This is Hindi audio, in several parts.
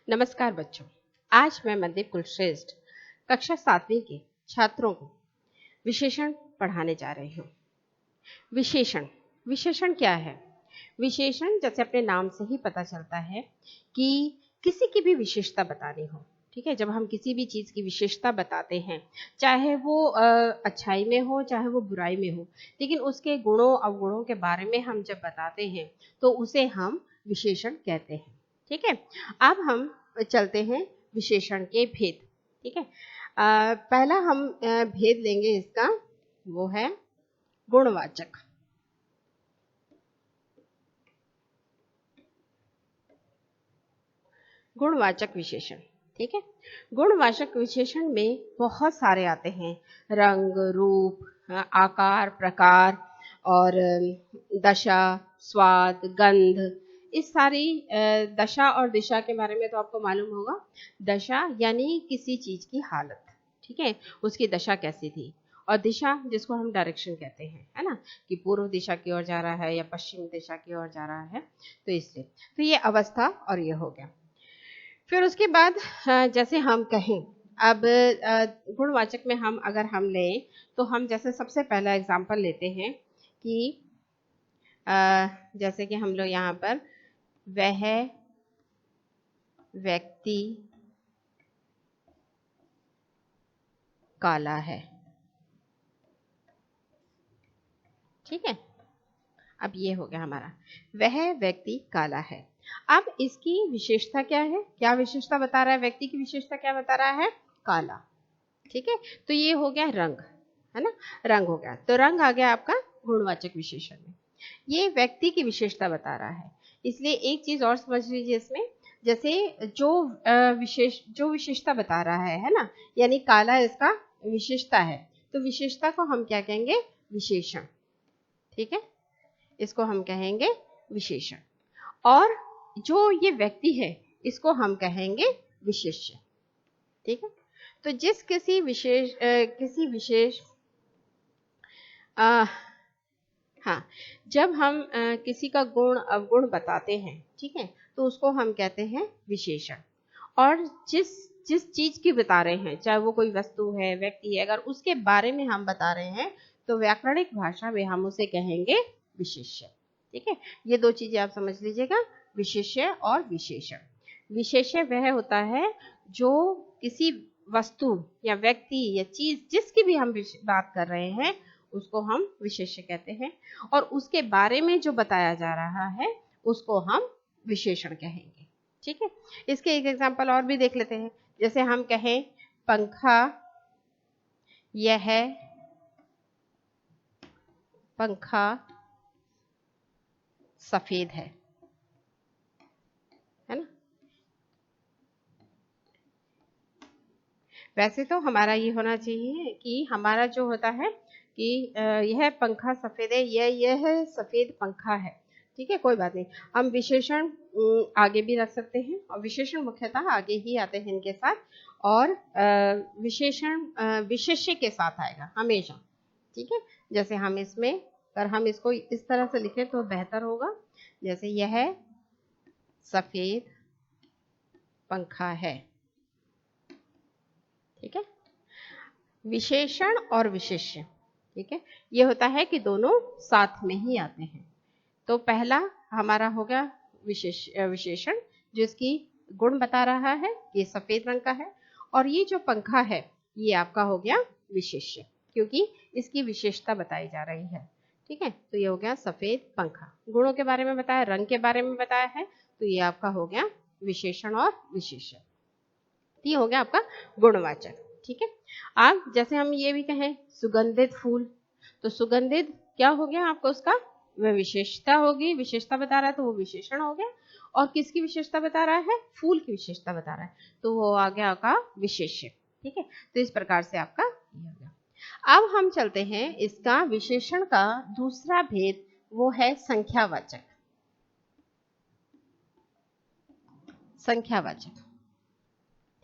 नमस्कार बच्चों। आज मैं मनदीप कुलश्रेष्ठ कक्षा 7वीं के छात्रों को विशेषण पढ़ाने जा रही हूँ। विशेषण विशेषण क्या है? विशेषण जैसे अपने नाम से ही पता चलता है कि किसी की भी विशेषता बतानी हो। ठीक है, जब हम किसी भी चीज़ की विशेषता बताते हैं, चाहे वो अच्छाई में हो चाहे वो बुराई में हो, लेकिन उसके गुणों अवगुणों के बारे में हम जब बताते हैं तो उसे हम विशेषण कहते हैं। ठीक है, अब हम चलते हैं विशेषण के भेद। ठीक है, पहला हम भेद लेंगे इसका, वो है गुणवाचक। गुणवाचक विशेषण। ठीक है, गुणवाचक विशेषण में बहुत सारे आते हैं, रंग, रूप, आकार, प्रकार और दशा, स्वाद, गंध। इस सारी दशा और दिशा के बारे में तो आपको मालूम होगा। दशा यानी किसी चीज की हालत, ठीक है, उसकी दशा कैसी थी। और दिशा जिसको हम डायरेक्शन कहते हैं, है ना, कि पूर्व दिशा की ओर जा रहा है या पश्चिम दिशा की ओर जा रहा है, तो इसलिए तो ये अवस्था और ये हो गया। फिर उसके बाद जैसे हम कहें, अब गुणवाचक में हम अगर हम लें तो हम जैसे सबसे पहला एग्जाम्पल लेते हैं कि जैसे कि हम लोग यहाँ पर वह व्यक्ति काला है। ठीक है, अब ये हो गया हमारा, वह व्यक्ति काला है। अब इसकी विशेषता क्या है? क्या विशेषता बता रहा है? व्यक्ति की विशेषता क्या बता रहा है? काला। ठीक है, तो ये हो गया रंग, है ना, रंग हो गया। तो रंग आ गया आपका गुणवाचक विशेषण में। ये व्यक्ति की विशेषता बता रहा है, इसलिए एक चीज और समझ लीजिए इसमें, जैसे जो विशेषता बता रहा है ना, यानी काला इसका विशेषता है, तो विशेषता को हम क्या कहेंगे? विशेषण। ठीक है, इसको हम कहेंगे विशेषण। और जो ये व्यक्ति है इसको हम कहेंगे विशेष्य। ठीक है, तो किसी विशेष हाँ, जब हम किसी का गुण अवगुण बताते हैं, ठीक है, तो उसको हम कहते हैं विशेषण। और जिस जिस चीज की बता रहे हैं, चाहे वो कोई वस्तु है, व्यक्ति है, अगर उसके बारे में हम बता रहे हैं तो व्याकरणिक भाषा में हम उसे कहेंगे विशेष्य। ठीक है, ये दो चीजें आप समझ लीजिएगा, विशेष्य और विशेषण। विशेष्य वह होता है जो किसी वस्तु या व्यक्ति या चीज जिसकी भी हम बात कर रहे हैं उसको हम विशेष्य कहते हैं, और उसके बारे में जो बताया जा रहा है उसको हम विशेषण कहेंगे। ठीक है, इसके एक एग्जांपल और भी देख लेते हैं। जैसे हम कहें पंखा, यह पंखा सफेद है ना। वैसे तो हमारा ये होना चाहिए कि हमारा जो होता है कि यह पंखा सफेद है, यह सफेद पंखा है। ठीक है, कोई बात नहीं, हम विशेषण आगे भी रख सकते हैं, और विशेषण मुख्यतः आगे ही आते हैं इनके साथ, और विशेषण विशेष्य के साथ आएगा हमेशा। ठीक है, जैसे हम इसमें, अगर हम इसको इस तरह से लिखें तो बेहतर होगा, जैसे यह सफेद पंखा है। ठीक है, विशेषण और विशेष्य, ठीक है, ये होता है कि दोनों साथ में ही आते हैं। तो पहला हमारा हो गया विशेषण, जिसकी गुण बता रहा है, ये सफेद रंग का है, और ये जो पंखा है ये आपका हो गया विशेष्य, क्योंकि इसकी विशेषता बताई जा रही है। ठीक है, तो ये हो गया सफेद पंखा। गुणों के बारे में बताया, रंग के बारे में बताया है, तो ये आपका हो गया विशेषण और विशेष्य। ये हो गया आपका गुणवाचक। ठीक है, अब जैसे हम ये भी कहें सुगंधित फूल, तो सुगंधित क्या हो गया आपका? उसका वह विशेषता होगी, विशेषता बता रहा है तो वो विशेषण हो गया। और किसकी विशेषता बता रहा है? फूल की विशेषता बता रहा है, तो वो आ गया आपका विशेष्य। ठीक है, तो इस प्रकार से आपका ये हो गया। अब हम चलते हैं इसका विशेषण का दूसरा भेद, वो है संख्यावाचक। संख्यावाचक,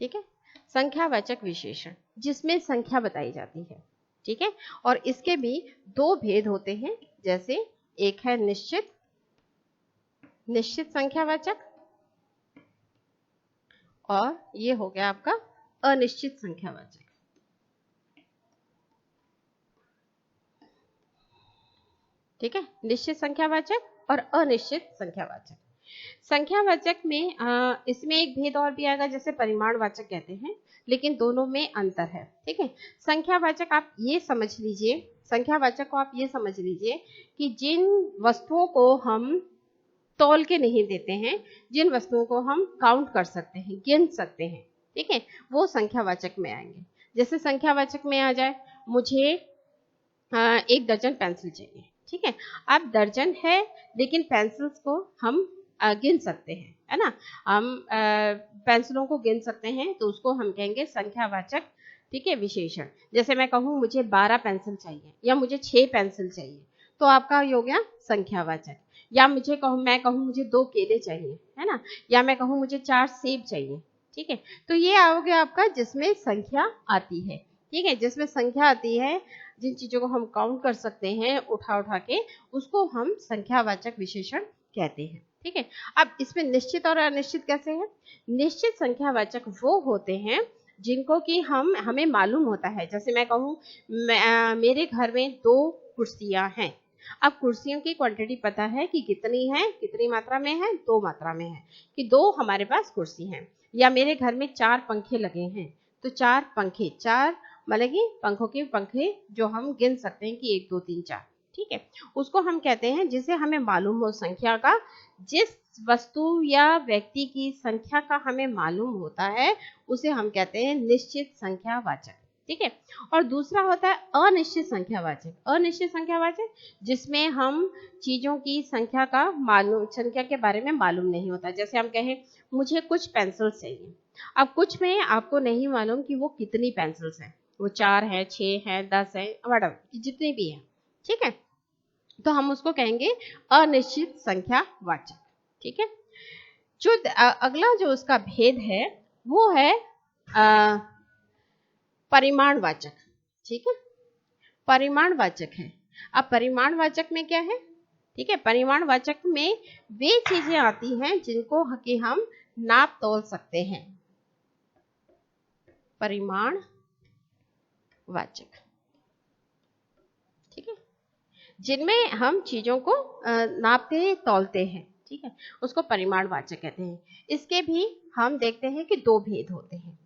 ठीक है, संख्यावाचक विशेषण जिसमें संख्या बताई जाती है। ठीक है, और इसके भी दो भेद होते हैं, जैसे एक है निश्चित संख्यावाचक, और ये हो गया आपका अनिश्चित संख्यावाचक। ठीक है, निश्चित संख्यावाचक और अनिश्चित संख्यावाचक। संख्यावाचक में इसमें एक भेद और भी आएगा, जैसे परिमाणवाचक कहते हैं, लेकिन दोनों में अंतर है। ठीक है, संख्यावाचक आप ये समझ लीजिए, संख्यावाचक को आप ये समझ लीजिए कि जिन वस्तुओं को हम तौल के नहीं देते हैं, जिन वस्तुओं को हम काउंट कर सकते हैं, गिन सकते हैं, ठीक है, वो संख्यावाचक में आएंगे। जैसे संख्यावाचक में आ जाए, मुझे 1 दर्जन पेंसिल चाहिए। ठीक है, अब दर्जन है लेकिन पेंसिल्स को हम गिन सकते हैं, है ना, हम पेंसिलों को गिन सकते हैं, तो उसको हम कहेंगे संख्यावाचक। ठीक है, विशेषण। जैसे मैं कहूँ मुझे 12 पेंसिल चाहिए या मुझे 6 पेंसिल चाहिए, तो आपका हो गया संख्यावाचक। या मैं कहूँ मुझे 2 केले चाहिए, है ना, या मैं कहूँ मुझे 4 सेब चाहिए। ठीक है, तो ये हो गया आपका जिसमें संख्या आती है। ठीक है, जिसमें संख्या आती है, जिन चीजों को हम काउंट कर सकते हैं उठा उठा के, उसको हम संख्यावाचक विशेषण कहते हैं। ठीक है, अब इसमें निश्चित और अनिश्चित कैसे है? निश्चित संख्यावाचक वो होते हैं जिनको कि हमें मालूम होता है। जैसे मैं कहूँ मेरे घर में 2 कुर्सियां हैं। अब कुर्सियों की क्वांटिटी पता है कि कितनी है, कितनी मात्रा में है, 2 मात्रा में है, कि 2 हमारे पास कुर्सी हैं। या मेरे घर में 4 पंखे लगे हैं, तो 4 पंखे, 4 मतलब कि पंखों के पंखे जो हम गिन सकते हैं कि 1 2 3 4। ठीक है, उसको हम कहते हैं जिसे हमें मालूम हो संख्या का, जिस वस्तु या व्यक्ति की संख्या का हमें मालूम होता है, उसे हम कहते हैं निश्चित संख्यावाचक। ठीक है, और दूसरा होता है अनिश्चित संख्यावाचक। अनिश्चित संख्यावाचक जिसमें हम चीजों की संख्या के बारे में मालूम नहीं होता। जैसे हम कहें मुझे कुछ पेंसिल चाहिए, अब कुछ में आपको नहीं मालूम कि वो कितनी पेंसिल्स हैं, वो 4 है, 6 है, 10 है, व्हाटएवर जितनी भी है। ठीक है, तो हम उसको कहेंगे अनिश्चित संख्यावाचक। ठीक है, जो अगला जो उसका भेद है वो है परिमाणवाचक। ठीक है, परिमाणवाचक है। अब परिमाणवाचक में क्या है? ठीक है, परिमाणवाचक में वे चीजें आती हैं जिनको कि हम नाप तौल सकते हैं। परिमाणवाचक, ठीक है, जिनमें हम चीजों को नापते तौलते हैं। ठीक है, उसको परिमाणवाचक कहते हैं। इसके भी हम देखते हैं कि 2 भेद होते हैं।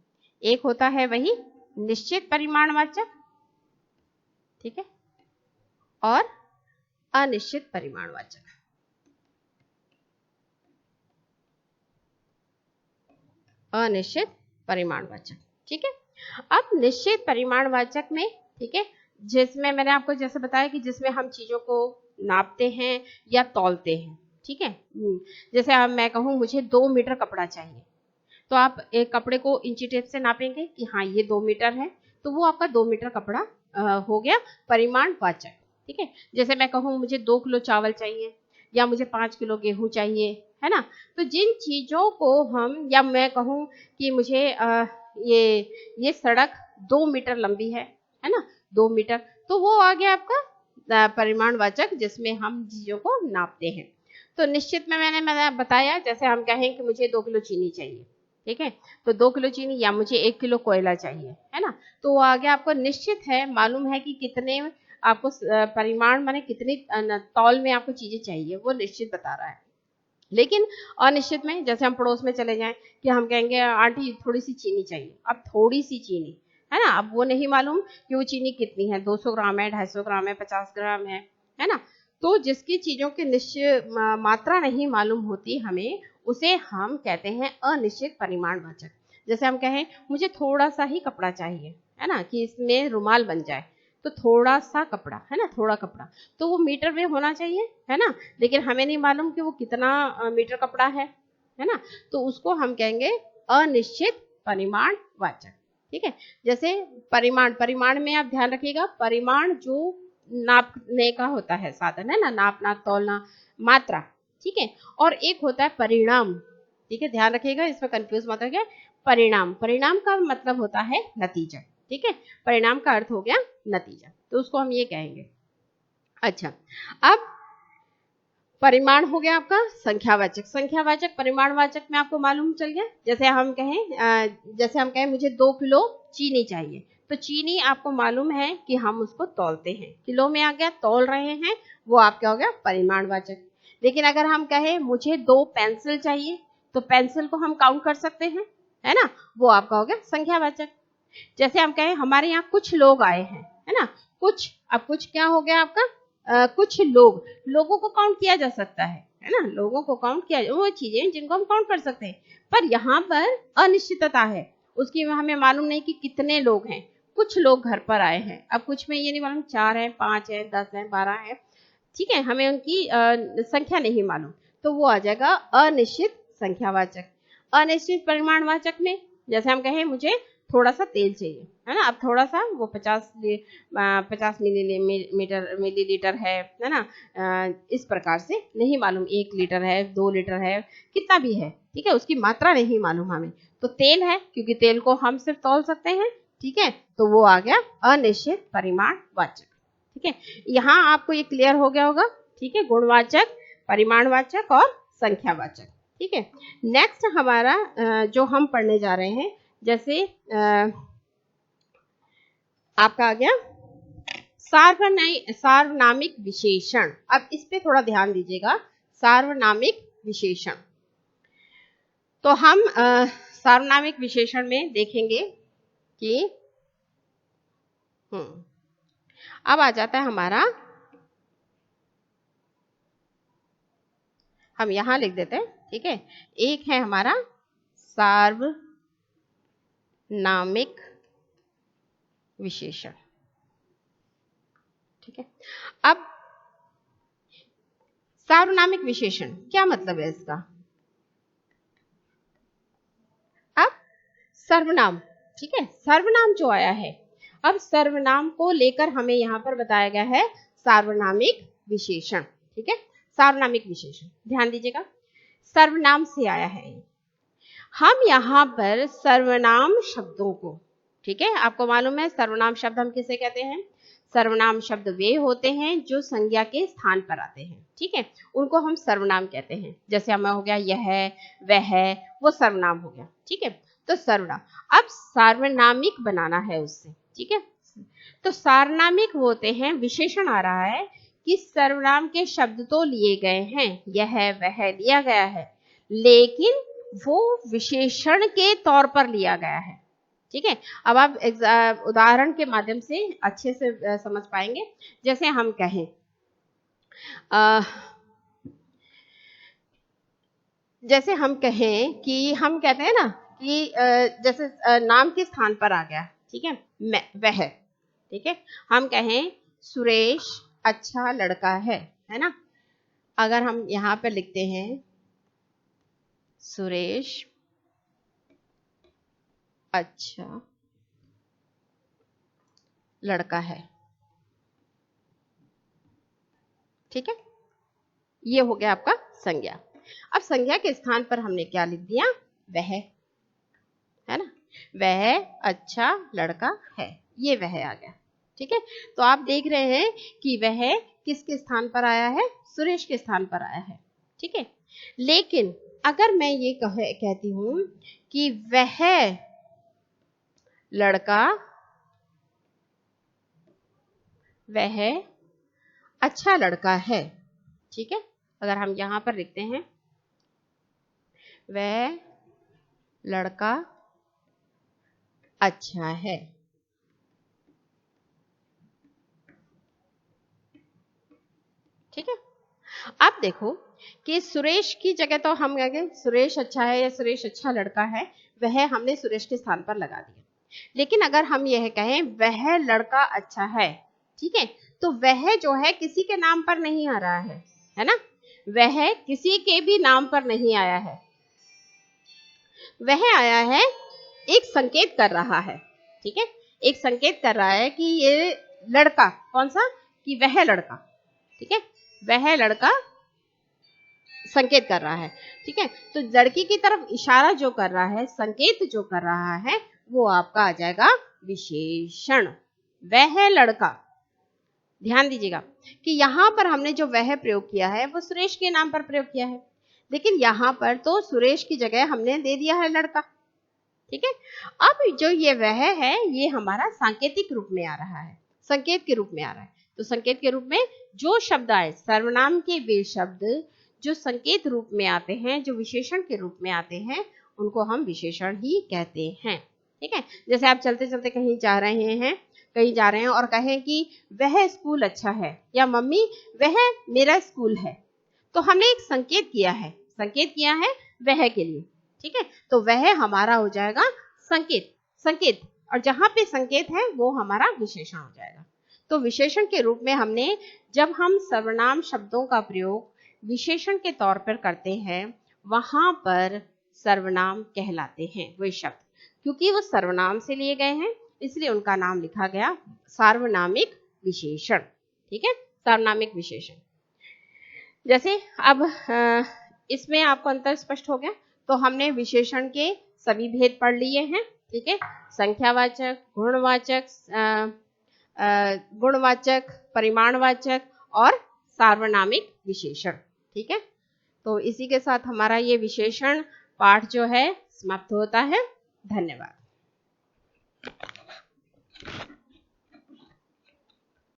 एक होता है वही निश्चित परिमाणवाचक, ठीक है, और अनिश्चित परिमाणवाचक। अनिश्चित परिमाणवाचक। ठीक है, अब निश्चित परिमाणवाचक में, ठीक है, जिसमें मैंने आपको जैसे बताया कि जिसमें हम चीजों को नापते हैं या तौलते हैं। ठीक है, जैसे मैं कहूँ मुझे 2 मीटर कपड़ा चाहिए, तो आप एक कपड़े को इंची टेप से नापेंगे कि हाँ ये 2 मीटर है, तो वो आपका 2 मीटर कपड़ा हो गया परिमाणवाचक। ठीक है, जैसे मैं कहूँ मुझे 2 किलो चावल चाहिए या मुझे 5 किलो गेहूं चाहिए, है ना, तो जिन चीजों को हम, या मैं कहूँ कि मुझे ये सड़क 2 मीटर लंबी है ना, 2 मीटर, तो वो आ गया आपका परिमाणवाचक जिसमें हम चीजों को नापते हैं। तो निश्चित में मैंने बताया, जैसे हम कहें कि मुझे 2 किलो चीनी चाहिए। ठीक है, तो 2 किलो चीनी, या मुझे 1 किलो कोयला चाहिए, है ना, तो वो आगे आपको निश्चित है, मालूम है कि कितने आपको परिमाण माने कितनी तौल में आपको चीजें चाहिए, वो निश्चित बता रहा है। लेकिन अनिश्चित में, जैसे हम पड़ोस में चले जाएं कि हम कहेंगे आंटी थोड़ी सी चीनी चाहिए, अब थोड़ी सी चीनी, है ना, अब वो नहीं मालूम कि वो चीनी कितनी है, 200 ग्राम है, 250 ग्राम है, 50 ग्राम है ना, तो जिसकी चीजों की निश्चित मात्रा नहीं मालूम होती हमें, उसे हम कहते हैं अनिश्चित परिमाणवाचक। जैसे हम कहें मुझे थोड़ा सा ही कपड़ा चाहिए, है ना, कि इसमें रुमाल बन जाए, तो थोड़ा सा कपड़ा, है ना, थोड़ा कपड़ा, तो वो मीटर में होना चाहिए, है ना, लेकिन हमें नहीं मालूम कि वो कितना मीटर कपड़ा है ना, तो उसको हम कहेंगे अनिश्चित परिमाणवाचक। ठीक है, जैसे परिमाण में आप ध्यान रखिएगा, परिमाण जो नापने का होता है साधन, है ना, नापना तौलना मात्रा। ठीक है, और एक होता है परिणाम। ठीक है, ध्यान रखिएगा, इसमें कंफ्यूज मत होइए। परिणाम का मतलब होता है नतीजा। ठीक है, परिणाम का अर्थ हो गया नतीजा, तो उसको हम ये कहेंगे। अच्छा, अब परिमाण हो गया आपका संख्यावाचक। संख्यावाचक परिमाणवाचक में आपको मालूम चल गया। जैसे हम कहें मुझे 2 किलो चीनी चाहिए, तो चीनी आपको मालूम है कि हम उसको तौलते हैं, किलो में आ गया, तौल रहे हैं, वो आपका हो गया परिमाणवाचक। लेकिन अगर हम कहें मुझे 2 पेंसिल चाहिए, तो पेंसिल को हम काउंट कर सकते हैं, है ना, वो आपका हो गया संख्यावाचक। जैसे हम कहें हमारे यहाँ कुछ लोग आए हैं, है ना, अब कुछ क्या हो गया आपका, कुछ लोगों को काउंट किया जा सकता है ना, लोगों को काउंट किया, वो चीजें जिनको हम काउंट कर सकते हैं। पर यहाँ पर अनिश्चितता है, उसकी हमें मालूम नहीं कि कितने लोग हैं। कुछ लोग घर पर आए हैं, अब कुछ में ये नहीं मालूम 4 है, 5 है, 10 है, 12 है, ठीक है, हमें उनकी संख्या नहीं मालूम, तो वो आ जाएगा अनिश्चित संख्यावाचक। अनिश्चित परिमाणवाचक में जैसे हम कहें मुझे थोड़ा सा तेल चाहिए, है ना, अब थोड़ा सा वो 50 मिलीलीटर है ना, इस प्रकार से नहीं मालूम, 1 लीटर है, 2 लीटर है, कितना भी है, ठीक है, उसकी मात्रा नहीं मालूम हमें, तो तेल है, क्योंकि तेल को हम सिर्फ तौल सकते हैं, ठीक है, तो वो आ गया अनिश्चित परिमाणवाचक। ठीक है, यहाँ आपको ये क्लियर हो गया होगा, ठीक है, गुणवाचक, परिमाणवाचक और संख्यावाचक। ठीक है, नेक्स्ट हमारा जो हम पढ़ने जा रहे हैं, जैसे आपका आ गया सार्वनामिक विशेषण। अब इस पे थोड़ा ध्यान दीजिएगा, सार्वनामिक विशेषण। तो हम सार्वनामिक विशेषण में देखेंगे कि अब आ जाता है हमारा, हम यहां लिख देते हैं, ठीक है, एक है हमारा सार्वनामिक विशेषण। ठीक है, अब सार्वनामिक विशेषण क्या मतलब है इसका। अब सर्वनाम, ठीक है, सर्वनाम जो आया है, अब सर्वनाम को लेकर हमें यहां पर बताया गया है सार्वनामिक विशेषण। ठीक है, सार्वनामिक विशेषण ध्यान दीजिएगा, सर्वनाम से आया है। हम यहां पर सर्वनाम शब्दों को, ठीक है, आपको मालूम है सर्वनाम शब्द हम किसे कहते हैं, सर्वनाम शब्द वे होते हैं जो संज्ञा के स्थान पर आते हैं, ठीक है, उनको हम सर्वनाम कहते हैं। जैसे हमें हो गया यह, वह, वो सर्वनाम हो गया। ठीक है, तो सर्वनाम, अब सार्वनामिक बनाना है उससे, ठीक है, तो सार्वनामिक होते हैं, विशेषण आ रहा है कि सर्वनाम के शब्द तो लिए गए हैं, यह वह लिया गया है, लेकिन वो विशेषण के तौर पर लिया गया है। ठीक है, अब आप उदाहरण के माध्यम से अच्छे से समझ पाएंगे। जैसे हम कहें कि हम कहते हैं ना कि जैसे नाम के स्थान पर आ गया, ठीक है, मैं, वह, ठीक है, हम कहें सुरेश अच्छा लड़का है ना, अगर हम यहां पर लिखते हैं सुरेश अच्छा लड़का है, ठीक है, ये हो गया आपका संज्ञा। अब संज्ञा के स्थान पर हमने क्या लिख दिया, वह, है ना, वह अच्छा लड़का है, ये वह आ गया। ठीक है, तो आप देख रहे हैं कि वह किसके स्थान पर आया है, सुरेश के स्थान पर आया है। ठीक है, लेकिन अगर मैं ये कहती हूं कि वह लड़का, वह अच्छा लड़का है, ठीक है, अगर हम यहां पर लिखते हैं वह लड़का अच्छा है, ठीक है, अब देखो कि सुरेश की जगह तो हम कहेंगे सुरेश अच्छा है या सुरेश अच्छा लड़का है, वह हमने सुरेश के स्थान पर लगा दिया। लेकिन अगर हम यह कहें वह लड़का अच्छा है, ठीक है, तो वह जो है किसी के नाम पर नहीं आ रहा है ना, वह किसी के भी नाम पर नहीं आया है, वह आया है, एक संकेत कर रहा है। ठीक है, एक संकेत कर रहा है कि ये लड़का, कौन सा, कि वह लड़का, ठीक है, वह लड़का संकेत कर रहा है। ठीक है, तो लड़की की तरफ इशारा जो कर रहा है, संकेत जो कर रहा है, वो आपका आ जाएगा विशेषण। वह लड़का, ध्यान दीजिएगा कि यहाँ पर हमने जो वह प्रयोग किया है वो सुरेश के नाम पर प्रयोग किया है, लेकिन यहाँ पर तो सुरेश की जगह हमने दे दिया है लड़का। ठीक है, अब जो ये वह है ये हमारा सांकेतिक रूप में आ रहा है, संकेत के रूप में आ रहा है। तो संकेत के रूप में जो शब्द आए, सर्वनाम के वे शब्द जो संकेत रूप में आते हैं, जो विशेषण के रूप में आते हैं, उनको हम विशेषण ही कहते हैं। ठीक है, जैसे आप चलते चलते कहीं जा रहे हैं और कहें कि वह स्कूल अच्छा है, या मम्मी वह मेरा स्कूल है, तो हमने एक संकेत किया है वह के लिए। ठीक है, तो वह हमारा हो जाएगा संकेत, और जहां पे संकेत है वो हमारा विशेषण हो जाएगा। तो विशेषण के रूप में हमने, जब हम सर्वनाम शब्दों का प्रयोग विशेषण के तौर पर करते हैं, वहां पर सर्वनाम कहलाते हैं वे शब्द, क्योंकि वो सर्वनाम से लिए गए हैं, इसलिए उनका नाम लिखा गया सार्वनामिक विशेषण। ठीक है, सार्वनामिक विशेषण। जैसे अब इसमें आपको अंतर स्पष्ट हो गया। तो हमने विशेषण के सभी भेद पढ़ लिए हैं। ठीक है, संख्यावाचक, गुणवाचक, परिमाणवाचक और सार्वनामिक विशेषण। ठीक है, तो इसी के साथ हमारा ये विशेषण पाठ जो है समाप्त होता है। धन्यवाद।